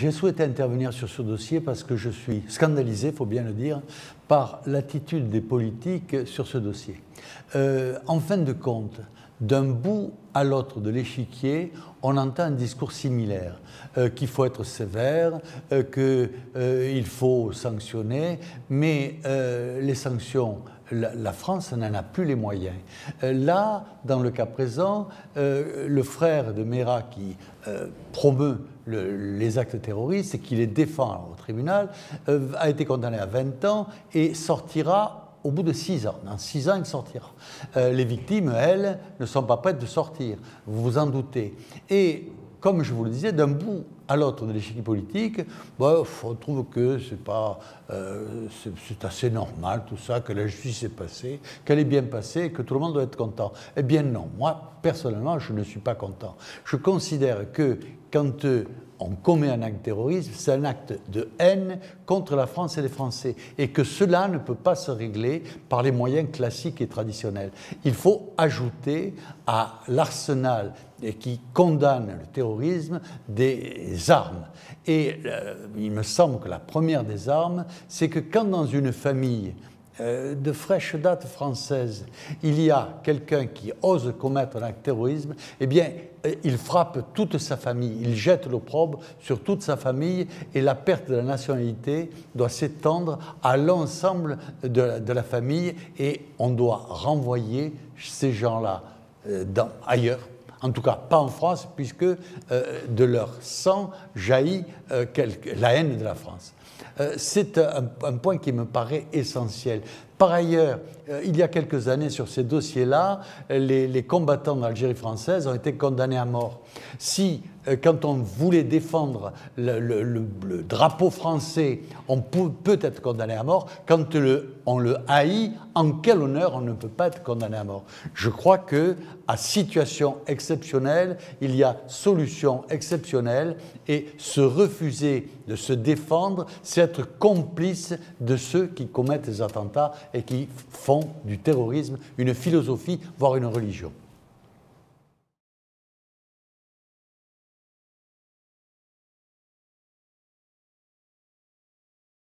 J'ai souhaité intervenir sur ce dossier parce que je suis scandalisé, il faut bien le dire, par l'attitude des politiques sur ce dossier. En fin de compte, d'un bout à l'autre de l'échiquier, on entend un discours similaire, qu'il faut être sévère, qu'il faut sanctionner, mais les sanctions, la France n'en a plus les moyens. Là, dans le cas présent, le frère de Mera qui promeut les actes terroristes et qui les défend au tribunal, a été condamné à 20 ans et sortira au bout de 6 ans. Dans 6 ans, il sortira. Les victimes, elles, ne sont pas prêtes de sortir, vous vous en doutez. Et comme je vous le disais, d'un bout à l'autre de l'échiquier politique, on trouve que c'est assez normal tout ça, que la justice est passée, qu'elle est bien passée, que tout le monde doit être content. Eh bien non, moi, personnellement, je ne suis pas content. Je considère que quand on commet un acte terroriste, c'est un acte de haine contre la France et les Français, et que cela ne peut pas se régler par les moyens classiques et traditionnels. Il faut ajouter à l'arsenal qui condamne le terrorisme des armes. Et il me semble que la première des armes, c'est que quand dans une famille de fraîche date française, il y a quelqu'un qui ose commettre un acte terrorisme, eh bien, il frappe toute sa famille, il jette l'opprobre sur toute sa famille et la perte de la nationalité doit s'étendre à l'ensemble de la famille et on doit renvoyer ces gens-là ailleurs. En tout cas, pas en France, puisque de leur sang jaillit la haine de la France. C'est un point qui me paraît essentiel. Par ailleurs, il y a quelques années, sur ces dossiers-là, les combattants d'Algérie française ont été condamnés à mort. Si, quand on voulait défendre le drapeau français, on peut être condamné à mort, quand on le haït, en quel honneur on ne peut pas être condamné à mort? Je crois qu'à situation exceptionnelle, il y a solution exceptionnelle et se refuser de se défendre, c'est être complice de ceux qui commettent des attentats et qui font du terrorisme une philosophie, voire une religion.